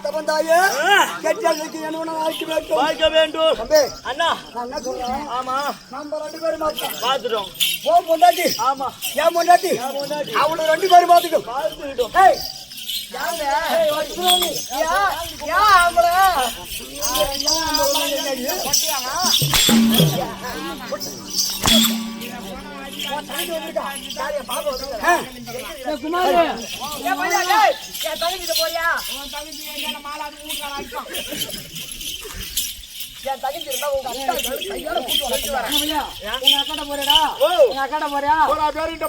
தம்பந்தாயே கெட்டதுக்கு என்ன வாழ்க்க வேண்டும் அண்ணா நான் என்ன சொல்றேன் ஆமா நம்ம ரெண்டு பேரும் பாத்துட்டோம் ஓ பொண்டாட்டி ஆமா ஏன் பொண்டாட்டி அவளை ரெண்டு பேரும் பாத்துக்கிட்டோம் ஏய் யாங்க ஏய் வச்சுறோம் யா ஆம்பள பட்டியானா குமார் தங்கிட்டு போறியா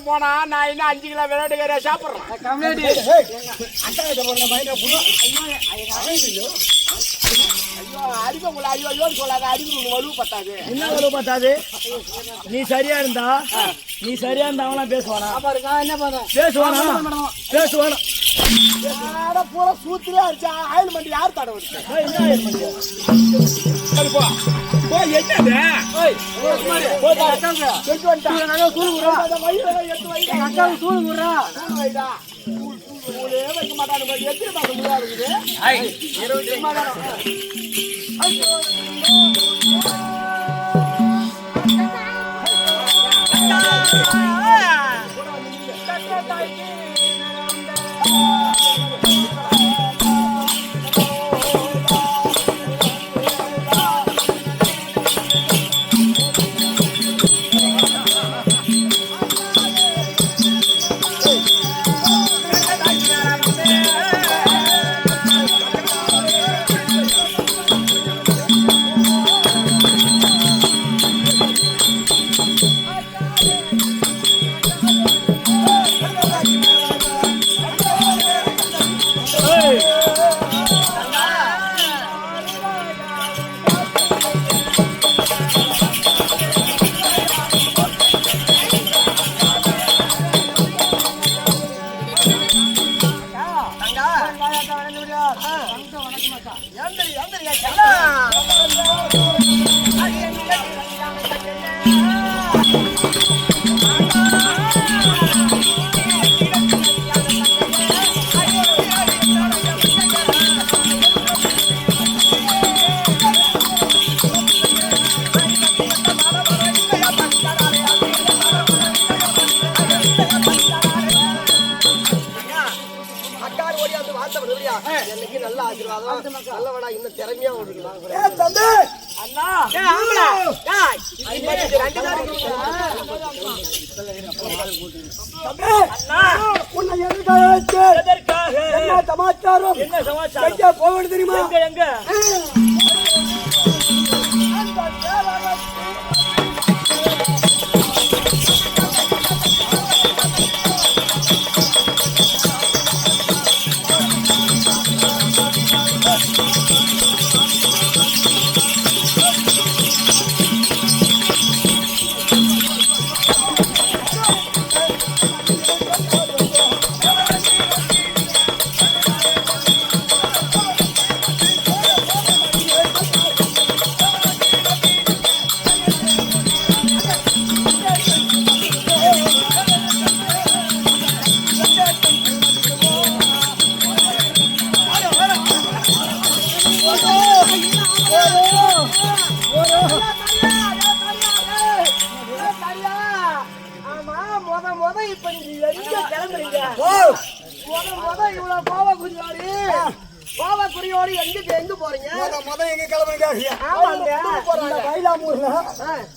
போனா நான் இன்னும் 5 கிலோ விளையாட்டு சாப்பிடுறேன் நீ சரியா இருந்தா அவனா பேசுவானா என்ன பேசுவானா பூரா சூத்திலே அடிச்சா ஆயில் மண்டி யார் தடவை வைக்க மாட்டாங்க எத்தனை மாதம் இருக்குது எனக்கு நல்ல ஆசீர்வாதம் நல்லவடா இன்னும் திறமையா ஓடுறீங்க தம்பி அண்ணா என்ன சமாச்சாரம் போக தெரியுமா எங்க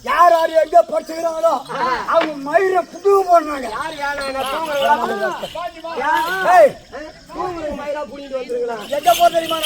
யார் யார் எங்க படிச்சுக்கிறாங்களோ அவங்க மயிரை புது போடுறாங்க மயிரா புடிட்டு வந்துருங்களா எங்க போ தெரியுமா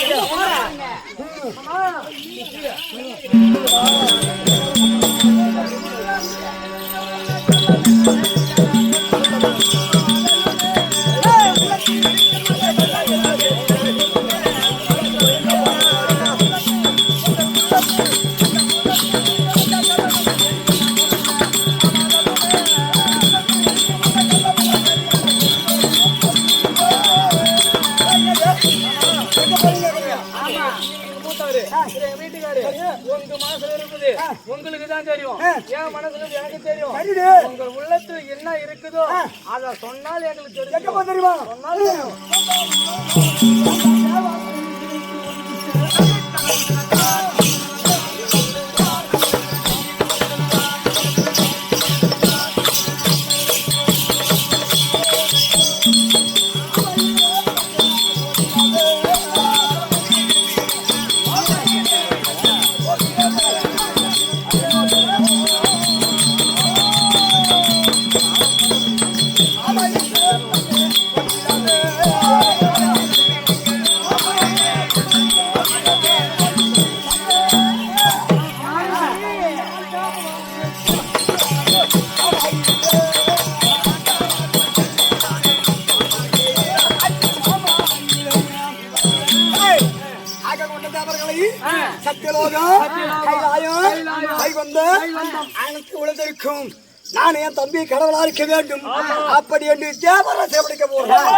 எங்க வீட்டுக்காரு உங்க மனசுல இருக்குது உங்களுக்கு தான் தெரியும், என் மனசுல எனக்கு தெரியும். உங்க உள்ளத்துல என்ன இருக்குதோ அத சொன்னால் எங்களுக்கு தெரியும். சொன்னால் தெரியும். நான் என் தம்பி கடவுளா இருக்க வேண்டும். அப்படி என்று தேவரை சேவடிக்க போறேன்.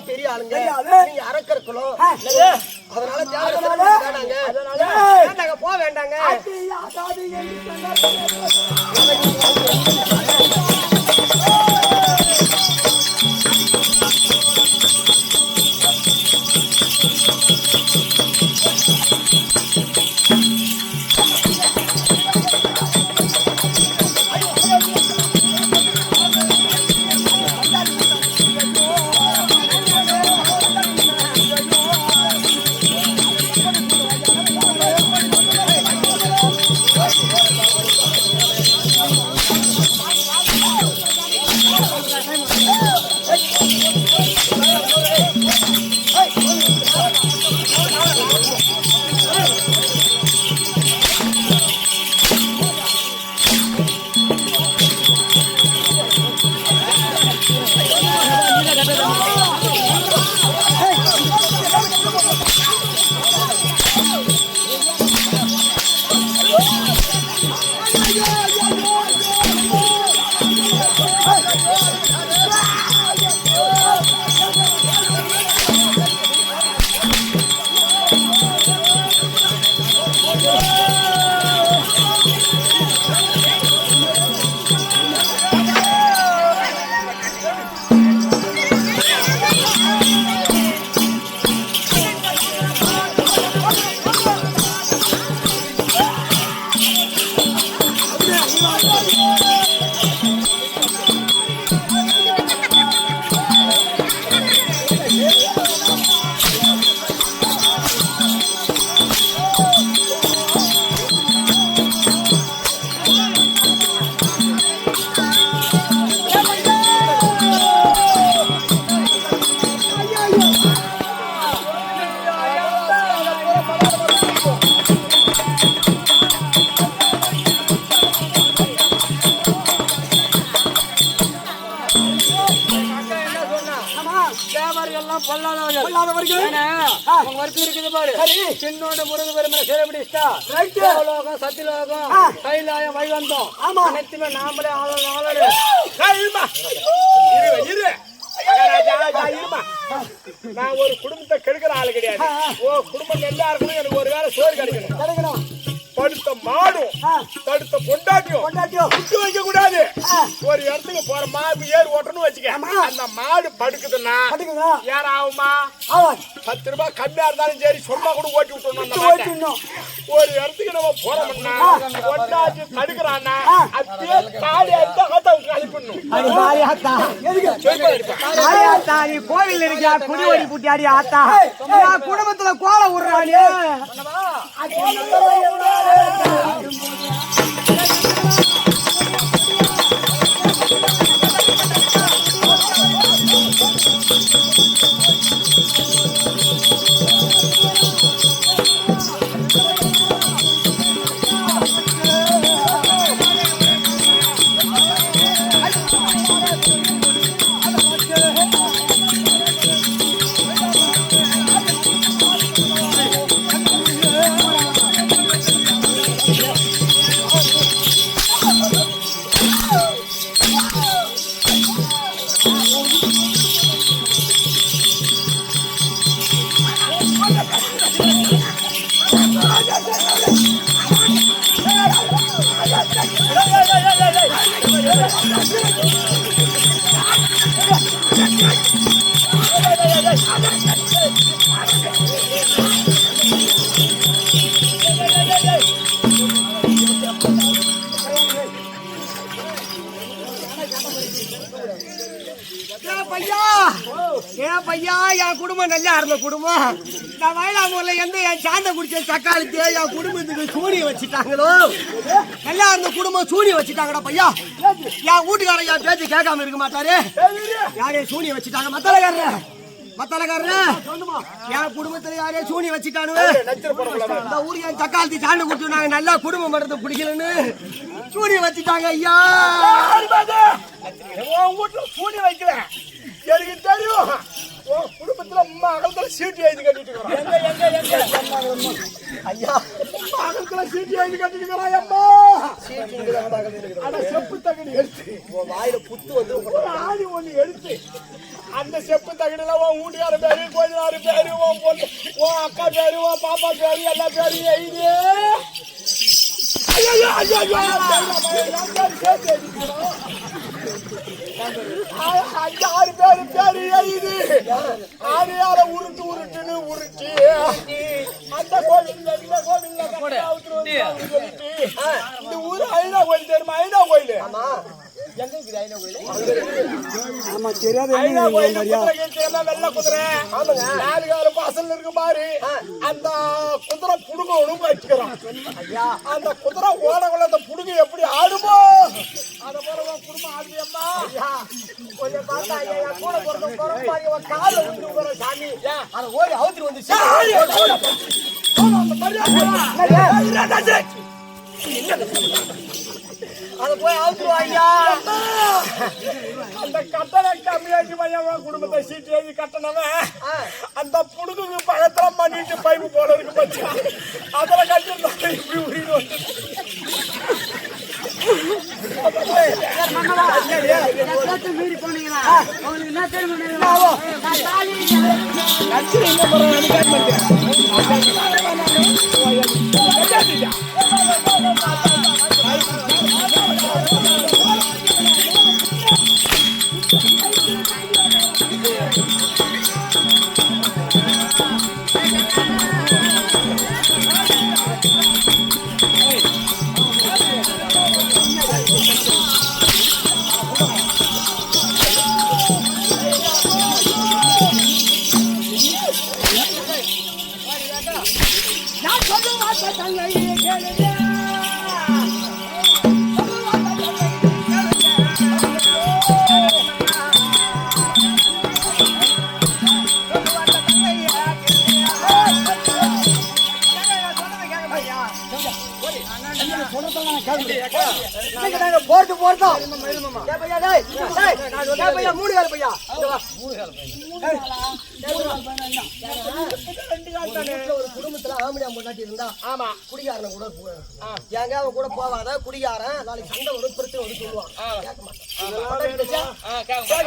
பெரிய ஆளுங்க, நீங்க அரக்கர்களோ, அதனால போக வேண்டாங்க. சின்னோட முருக பெருமை சேரபிடிஸ்டா லோகம் சத்தியலோகம் கைலாயம் வைவந்தம் அனைத்துமே நாமளே ஆளோடு நான் ஒரு குடும்பத்தை கெடுக்கிற ஆளு கிடையாது. குடும்பம் நல்லா இருக்கணும், எனக்கு ஒரு வேலை சோறு கிடைக்கணும். படுத்த மாடும் தடுத்த பொண்டாட்டியும் விட்டு வைக்க கூடாது. ஒரு இடத்துக்கு போற மாடு ஏறு ஓட்டணும் வச்சுக்க, அந்த மாடு படுக்குதுன்னா யார் ஆகுமா? 10 ரூபாய் கம்மியா இருந்தாலும் சரி சொன்னா கூட ஓட்டி விட்டுணும். ஒரு இடத்துக்கு நம்ம போறோம்னா பொண்டாட்டி தடுக்கிறான்னா அப்படியே தாலி அறுத்தா அடி பாரி ஆத்தா பாரி ஆத்தா நீ கோவில் இருக்கியா குடி ஓடி புட்டி அடி ஆத்தா நான் குடும்பத்துல கோல விடுறானே பையா என் குடும்பம் நல்லா இருந்த குடும்பம் நான் வயலாமூர்ல எந்த என் சாந்த குடிச்ச தக்காளிக்கு என் குடும்பத்துக்கு சூனியம் வச்சுட்டாங்களோ நல்லா இருந்த குடும்பம் சூனியம் வச்சுட்டாங்கடா பையா என் வீட்டுக்காரன் என் பேச்சு கேட்காம இருக்க மாட்டாரு யாரே சூனியம் வச்சுட்டாங்க மத்தலக்காரரு என் குடும்பத்துல யாரே சூனியம் வச்சுட்டானு இந்த ஊரு என் தக்காளி சாண்டு குடிச்சு நாங்க நல்லா குடும்பம் பண்றது பிடிக்கலன்னு சூனியம் வச்சுட்டாங்க ஐயா வீட்டுல சூனியம் வைக்கல எனக்கு தெரியும் குடும்பத்துல மகளத்துல சீட்டு எழுதி கட்டிட்டு ஐயா மகளத்துல சீட்டு எழுதி கட்டிட்டு செப்பு தகடு எடுத்து வாயில புத்து வந்து ஆடி ஒண்ணு எடுத்து அந்த செப்பு தகடுல உன் வீட்டுக்கார பேரு கொஞ்சாரு பேரு உன் பொண்ணு உன் அக்கா பேரு உன் பாப்பா பேரு எல்லா பேரும் எழுதி ஆறு பேரு பேரு எழுதி ஆறையால உருட்டுன்னு உருட்டி அந்த கோவில் இந்த கோவில் இந்த ஊரு ஐநா கோயில் தெரியுமா ஐநா கோயில் வெள்ள குதிரை நாலு காலம் வாசல் இருக்கு பாரு அந்த குதிரை புடுங்கணும் வச்சுக்கிறோம் அந்த குதிரை ஓடக்குள்ள அந்த புடுங்க எப்படி ஆடுமோ அத போல குடும்பம் ஆடுவியம்மா கொஞ்சம் பார்த்தா கூட பிறந்த கால வந்து சாமி அதை ஓடி அவுத்துட்டு வந்து அத போய் அவுத்துருவாங்க அந்த கட்டணை கம்மியாக்கி பையன் குடும்பத்தை சீட்டு எழுதி கட்டணவன் அந்த புடுங்குக்கு பக்கத்துல பண்ணிட்டு பைப்பு போல இருக்கு பச்சு அதுல கட்டிருந்தாங்க இப்படி உரிடு வந்து மீறி போனீங்களா உங்களுக்கு என்ன தெரியும் போட்டு போட்டோம் மூணு கால பையா ஒரு குடும்பத்துல ஆம்பளை பொண்டாட்டி இருந்தா ஆமா குடிகாரனை கூட எங்க அவன் கூட போவாத குடிகாரன் நாளைக்கு சண்டை வரும் பிரச்சனை வந்து சொல்லுவான் கேட்க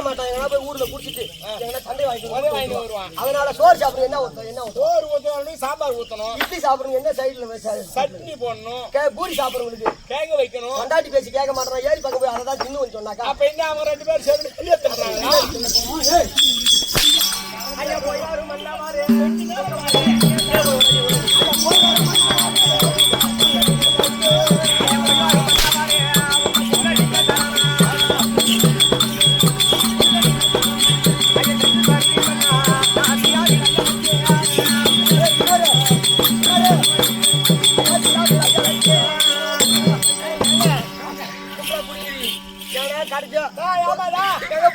மாட்டான் எங்கன்னா போய் ஊர்ல குடிச்சிட்டு எங்கன்னா சண்டை வாங்கிட்டு வருவான் அதனால சோறு சாப்பிடுங்க என்ன சோறு ஊத்தணும் சாம்பார் ஊத்தணும் இட்லி சாப்பிடுங்க என்ன சைடுல சட்னி போடணும் பூரி சாப்பிடுறவங்களுக்கு கேங்க வைக்கணும் பொண்டாட்டி பேசி கேட்க மாட்டான் ஏறி பக்கம் போய் அதை தின்னு சொன்னாக்கா அப்ப என்ன அவங்க ரெண்டு பேரும் சேர்ந்து வெளியே தர்றாங்க ஐயா போயாரும் மல்லாவாரே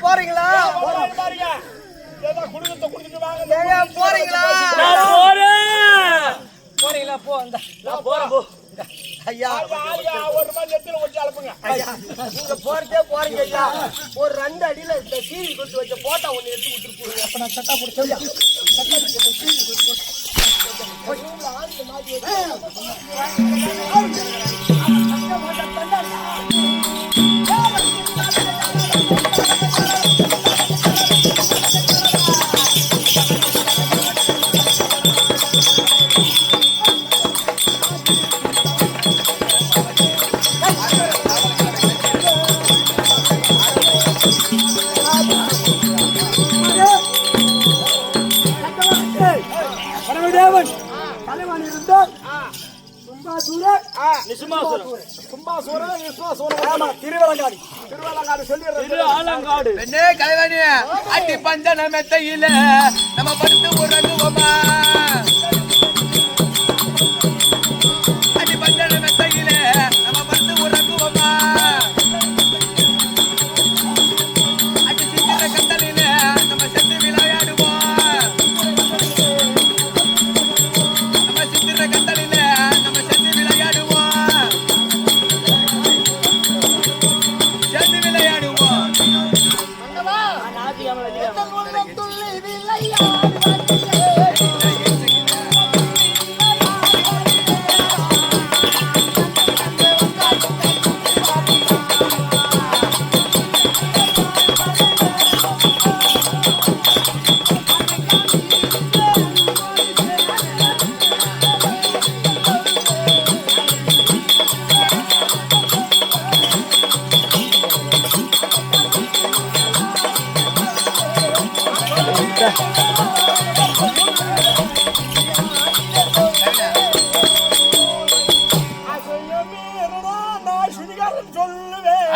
போறீங்களா? பாருங்க ஏதோ குடும்பத்தை குடுத்துட்டு வாங்க. ஏங்க போறீங்களா? நான் போறேன். போறீங்களா? போ அந்த நான் போறேன். போ. ஐயா ஆயா ஒரு மாதிரி நெத்தில வச்சு அனுப்புங்க. ஐயா நீங்க போறதே போறீங்க ஐயா. ஒரு 2 அடியில இந்த சீரி கொடுத்து வச்ச போட்டா ஒண்ணு எடுத்து விட்டுட்டு போறீங்க. அப்ப நான் சட்டா போட்டு சொல்லியா பரமதேவன் தலைவன் இருந்தால் சும்பாசூரன் சும்பாசூரன் விஸ்வாசூரன். ஆமா திருவலங்காடு திருவலங்காடு சொல்லிடுறேன். திரு ஆலங்காடு பெண்ணே கலைவாணி அட்டி பஞ்சன மெத்தையில நம்ம படுத்து உறங்குவோமா? அட்டி பஞ்சன மெத்தையில நம்ம படுத்து உறங்குவோமா? அட்டி சித்திர கந்தலில நம்ம சென்று விளையாடுவோம். நம்ம சித்திர கந்தலில நம்ம சென்று விளையாடுவோம். சென்று விளையாடுவோம். நான் சுதிகாரன் சொல்லுவேன்.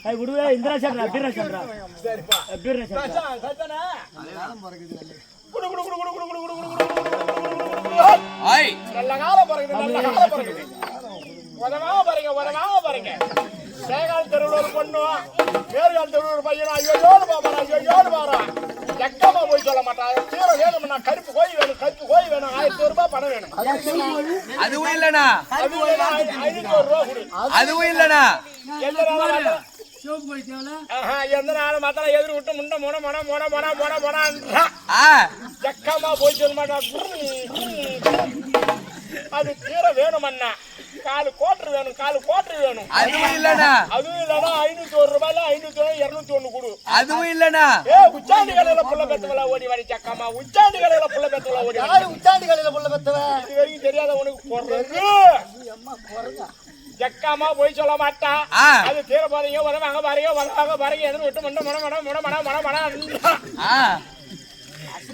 ஐய் விடுவே இந்திரா சந்திரா பீரா சந்திரா சரிப்பா. பீரா சந்திரா சத்தனா குடு குடு குடு குடு குடு குடு குடு குடு. ஐய் நல்ல காலம் பாருங்க, நல்ல காலம் பாருங்க. உதவாக பாருங்க. சேகால் தெருவில் ஒரு பொண்ணு, மேற்கால் தெருவில் ஒரு பையனும் ஐயோடு பாப்பான். எக்கமா போய் சொல்ல மாட்டான். தீரை வேணும்னா கருப்பு கோழி வேணும், 1000 ரூபாய் பணம் வேணும். அதுவும் இல்லனா அது வேணும், 500 ரூபாய் கொடு. அதுவும் இல்லனா எந்த நாளும் மாத்திரம் எதிர் விட்டு முண்டை மொன ஆ எக்கமா போய் சொல்ல மாட்டான். அது தீரை வேணுமண்ணா, 4 கோட்டர் வேணும். அதுவும் இல்லனா அதுவும் இல்லனா 501 ரூபாயில 201 கொடு. அதுவும் இல்லனா உச்சாண்டி கடையில புள்ள பெத்தவளா ஓடி வரி சக்கமா. உச்சாண்டி கடையில புள்ள பெத்தவளா ஓடி யாரு உச்சாண்டி கடையில புள்ள பெத்தவ? இது வரைக்கும் தெரியாத உனக்கு போடுறது. ஜக்காமா போய் சொல்ல மாட்டா. ஆ. அது தீர பாருங்க, உதவாங்க பாருங்க எதிர் விட்டு முண்டை மொன ஆ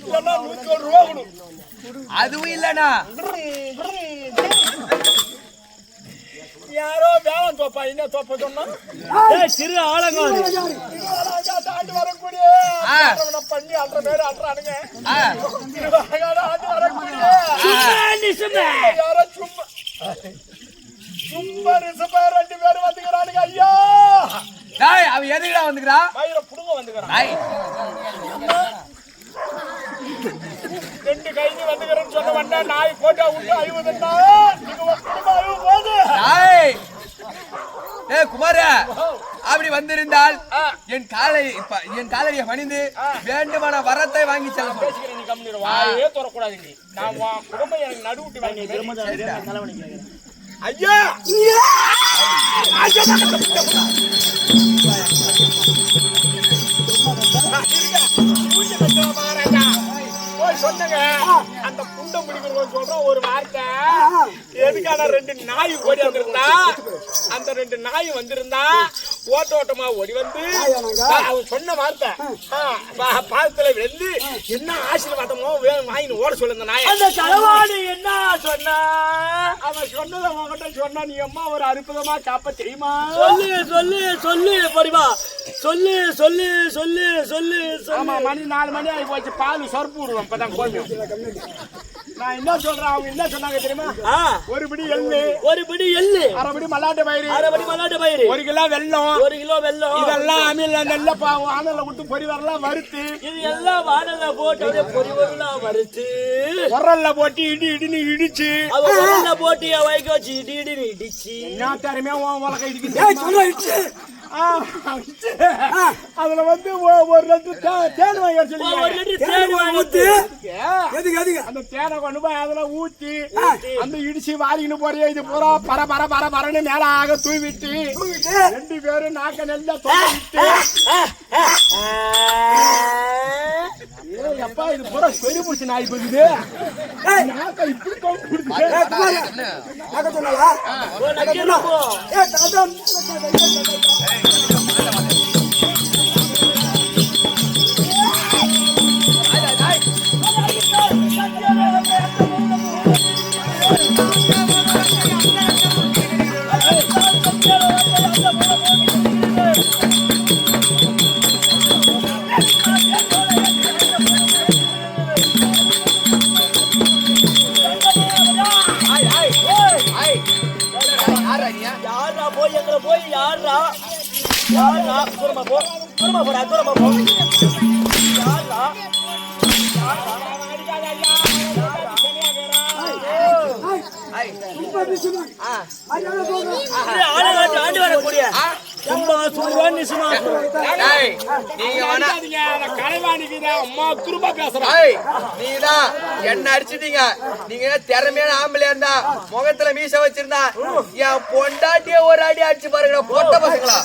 இல்லன்னா 101 ரூபாய் கொடு. அதுவும் இல்லனா யாரோ வேளாண் தோப்பா, என்ன தோப்ப சொன்னா திரு ஆலங்காடு ஆண்டு வரக்கூடிய ஆ. பண்ணி அன்ற பேரு அன்றானுங்க. ஆ ஆண்டு வரக்கூடிய யாரோ சும்மா ரிசப்பா 2 பேரும் வந்துக்கிறானுங்க. ஐயா டேய் அவன் எதுக்குடா வந்துக்கறா? மயிர புடுங்க வந்துக்கிறான். டேய் 2 கைதி வந்துக்கிறேன்னு சொன்ன வந்தா நாய் போட்டா விட்டு 50 நீங்க ஒரு குடும்பம் போது. டேய் ஏய் குமார அப்படி வந்திருந்தால் என் காலையை பணிந்து வேண்டுமான வரத்தை வாங்கி செல்ல சொல்லு. பேசிக்கிறேன், நீ கம்முனு வாயே தரக்கூடாது. நீ நான் குடும்பம் எனக்கு நடுவுட்டு வாங்கி ஐயா சொன்னங்க அந்த புண்டம் பிடிக்கிறவங்க சொல்ற ஒரு வார்த்தை. எதுக்கான 2 நாய் ஓடி வந்திருந்தா, அந்த 2 நாய் வந்திருந்தா ஓட்டமா ஓடி வந்து அவன் சொன்ன வார்த்தை பாதத்துல வெள்ளி என்ன ஆசீர்வாதமோ வாங்கின்னு ஓட சொல்லுங்க நாய். அந்த தலைவாணி என்ன சொன்னா? அவன் சொன்னதை உங்ககிட்ட சொன்னா நீ அம்மா ஒரு அற்புதமா காப்ப தெரியுமா? சொல்லு படிவா சொல்லு. ஆமா, மணி 4 மணி ஆகி போச்சு. பால் சொருப்பு விடுவோம். இப்பதான் கோமியம் நான் என்ன சொல்றேன், அவங்க என்ன சொன்னாங்க தெரியுமா? ஒரு பிடி எள்ளு, ஒரு பிடி எள்ளு, அரை பிடி மல்லாட்டு பயிறு, அரை பிடி மல்லாட்டு பயிறு, 1 கிலோ வெல்லம், 1 கிலோ வெல்லம், இதெல்லாம் அமில நல்ல வானல்ல விட்டு பொரிவரெல்லாம் வறுத்து, இது எல்லாம் வானல்ல போட்டு அப்படியே பொரிவரெல்லாம் வறுத்து உரல்ல போட்டு இடின்னு இடிச்சு, அவ உரல்ல போட்டு வைக்க வச்சு இடின்னு இடிச்சு நான் திறமையா உலக இடிச்சு அதுல வந்து ஒரு லிட்டர் தேன் வாங்கி சொல்லி, ஒரு லிட்டர் தேன் வாங்கிட்டு அந்த தேனை கொண்டு போய் அதெல்லாம் ஊத்தி அந்த இடிச்சு வாரின்னு போறிய இது பூரா பர பர பர பரன்னு மேல ஆக தூவிட்டு 2 பேரும் நாக்க நெல்ல தோவிட்டு அப்பா இது பூரா பெரிய பிடிச்சி நாய் போகுது நாக்க இப்படி யாரா போய் எங்களை போய் யாரா யாரா தூரமா போ தூரமா போடா தூரமா போ யாரா ஆண்டு வரக்கூடிய நீதான் என்ன அடிச்சிட்டீங்க. நீங்க திறமையான ஆம்பளையா இருந்தா முகத்துல மீச வச்சிருந்தா என் பொண்டாட்டிய ஒரு அடி அடிச்சு பாருங்க பொட்ட பசங்களா.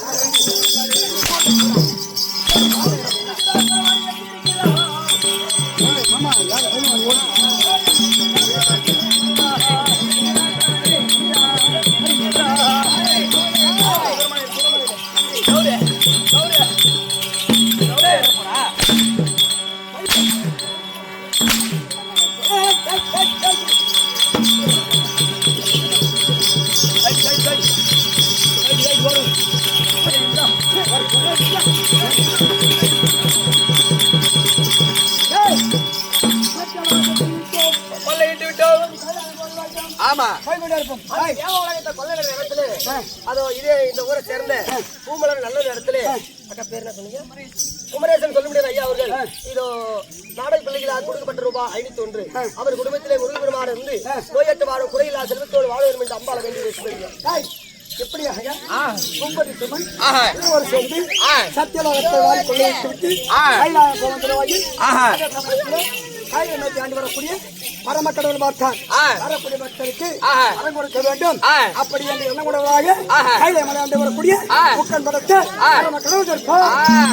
ஆமா அதோ இதே இந்த ஊரை சேர்ந்த பூமலர் நல்ல இடத்துல அக்கா பேர் என்ன சொன்னீங்க? குமரேசன் சொல்ல முடியாது ஐயா அவர்கள். இதோ நாடக பிள்ளைகளால் கொடுக்கப்பட்ட ரூபாய் 501 அவர் குடும்பத்திலே முருகபெருமான் இருந்து நோயற்ற வாழும் குறையில்லா செல்வத்தோடு வாழ வேண்டும் என்று அம்பாள வேண்டி வச்சுக்கிறீங்க. எப்படி ஒரு சேர்ந்து சத்தியலோகத்தை வாரி கொள்ளை விட்டு கைலாய நோக்கி ஆண்டு வரக்கூடிய பரமக்கடவுள் பார்த்தார் வரக்கூடிய பக்தருக்கு வரம் கொடுக்க வேண்டும். அப்படி என்று எண்ண உணவாக கைலை மலை ஆண்டு வரக்கூடிய முக்கன் படத்தை பரமக்கடவுள்